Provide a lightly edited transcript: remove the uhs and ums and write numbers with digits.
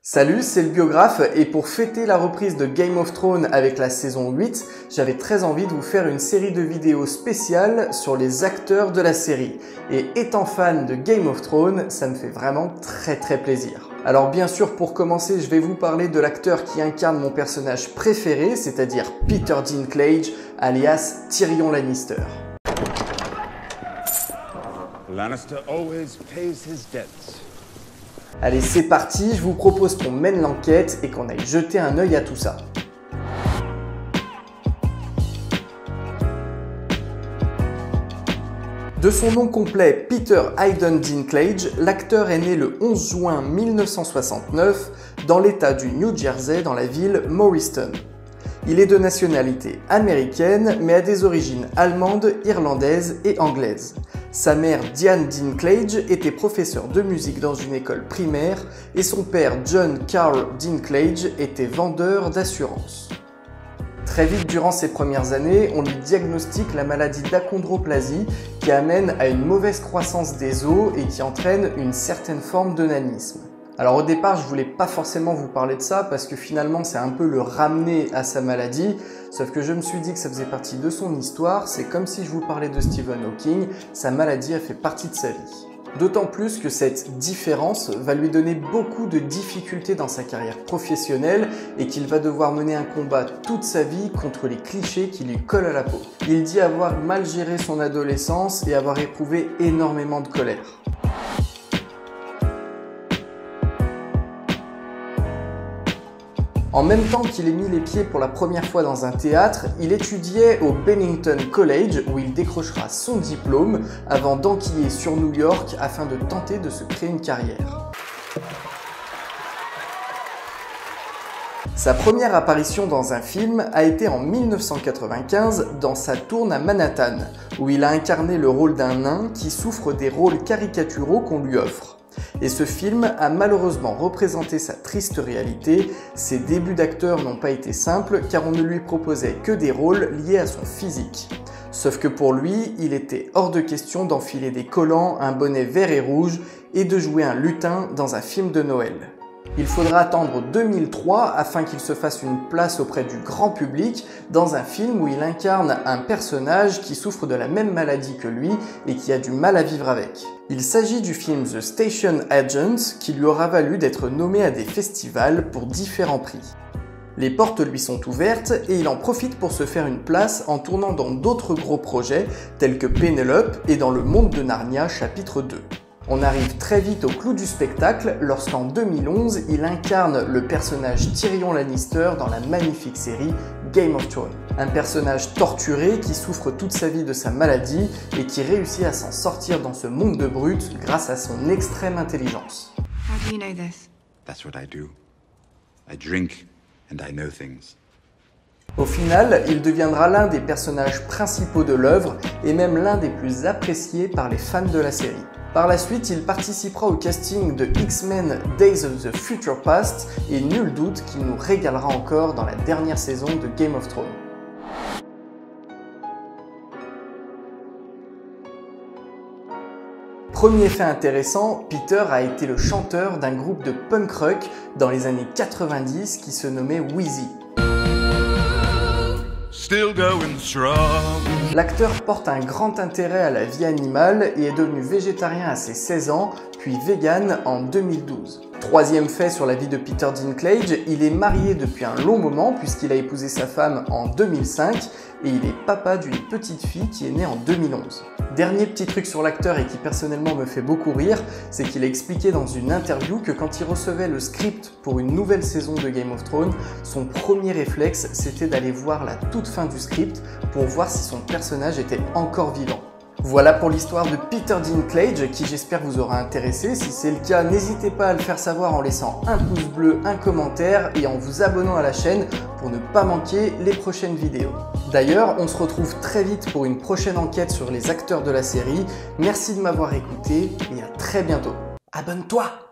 Salut, c'est le biographe et pour fêter la reprise de Game of Thrones avec la saison 8, j'avais très envie de vous faire une série de vidéos spéciales sur les acteurs de la série. Et étant fan de Game of Thrones, ça me fait vraiment très plaisir. Alors bien sûr, pour commencer, je vais vous parler de l'acteur qui incarne mon personnage préféré, c'est-à-dire Peter Dinklage, alias Tyrion Lannister. Lannister always pays his debts. Allez, c'est parti, je vous propose qu'on mène l'enquête et qu'on aille jeter un œil à tout ça. De son nom complet Peter Hayden Dinklage, l'acteur est né le 11 juin 1969 dans l'état du New Jersey dans la ville Morristown. Il est de nationalité américaine mais a des origines allemandes, irlandaises et anglaises. Sa mère Diane Dinklage était professeure de musique dans une école primaire et son père John Carl Dinklage était vendeur d'assurance. Très vite durant ses premières années, on lui diagnostique la maladie d'achondroplasie qui amène à une mauvaise croissance des os et qui entraîne une certaine forme de nanisme. Alors au départ, je voulais pas forcément vous parler de ça parce que finalement c'est un peu le ramener à sa maladie, sauf que je me suis dit que ça faisait partie de son histoire, c'est comme si je vous parlais de Stephen Hawking, sa maladie a fait partie de sa vie. D'autant plus que cette différence va lui donner beaucoup de difficultés dans sa carrière professionnelle et qu'il va devoir mener un combat toute sa vie contre les clichés qui lui collent à la peau. Il dit avoir mal géré son adolescence et avoir éprouvé énormément de colère. En même temps qu'il ait mis les pieds pour la première fois dans un théâtre, il étudiait au Bennington College où il décrochera son diplôme avant d'enquiller sur New York afin de tenter de se créer une carrière. Sa première apparition dans un film a été en 1995 dans Saturn à Manhattan, où il a incarné le rôle d'un nain qui souffre des rôles caricaturaux qu'on lui offre. Et ce film a malheureusement représenté sa triste réalité, ses débuts d'acteur n'ont pas été simples car on ne lui proposait que des rôles liés à son physique. Sauf que pour lui, il était hors de question d'enfiler des collants, un bonnet vert et rouge et de jouer un lutin dans un film de Noël. Il faudra attendre 2003 afin qu'il se fasse une place auprès du grand public dans un film où il incarne un personnage qui souffre de la même maladie que lui et qui a du mal à vivre avec. Il s'agit du film The Station Agent qui lui aura valu d'être nommé à des festivals pour différents prix. Les portes lui sont ouvertes et il en profite pour se faire une place en tournant dans d'autres gros projets tels que Penelope et dans Le Monde de Narnia chapitre 2. On arrive très vite au clou du spectacle lorsqu'en 2011, il incarne le personnage Tyrion Lannister dans la magnifique série Game of Thrones. Un personnage torturé qui souffre toute sa vie de sa maladie et qui réussit à s'en sortir dans ce monde de brutes grâce à son extrême intelligence. How do you know this? That's what I do. I drink and I know things. Au final, il deviendra l'un des personnages principaux de l'œuvre et même l'un des plus appréciés par les fans de la série. Par la suite, il participera au casting de X-Men Days of the Future Past et nul doute qu'il nous régalera encore dans la dernière saison de Game of Thrones. Premier fait intéressant, Peter a été le chanteur d'un groupe de punk rock dans les années 90 qui se nommait Wheezy. L'acteur porte un grand intérêt à la vie animale et est devenu végétarien à ses 16 ans, puis vegan en 2012. Troisième fait sur la vie de Peter Dinklage, il est marié depuis un long moment puisqu'il a épousé sa femme en 2005 et il est papa d'une petite fille qui est née en 2011. Dernier petit truc sur l'acteur et qui personnellement me fait beaucoup rire, c'est qu'il a expliqué dans une interview que quand il recevait le script pour une nouvelle saison de Game of Thrones, son premier réflexe c'était d'aller voir la toute fin du script pour voir si son personnage était encore vivant. Voilà pour l'histoire de Peter Dinklage qui j'espère vous aura intéressé. Si c'est le cas, n'hésitez pas à le faire savoir en laissant un pouce bleu, un commentaire et en vous abonnant à la chaîne pour ne pas manquer les prochaines vidéos. D'ailleurs, on se retrouve très vite pour une prochaine enquête sur les acteurs de la série. Merci de m'avoir écouté et à très bientôt. Abonne-toi!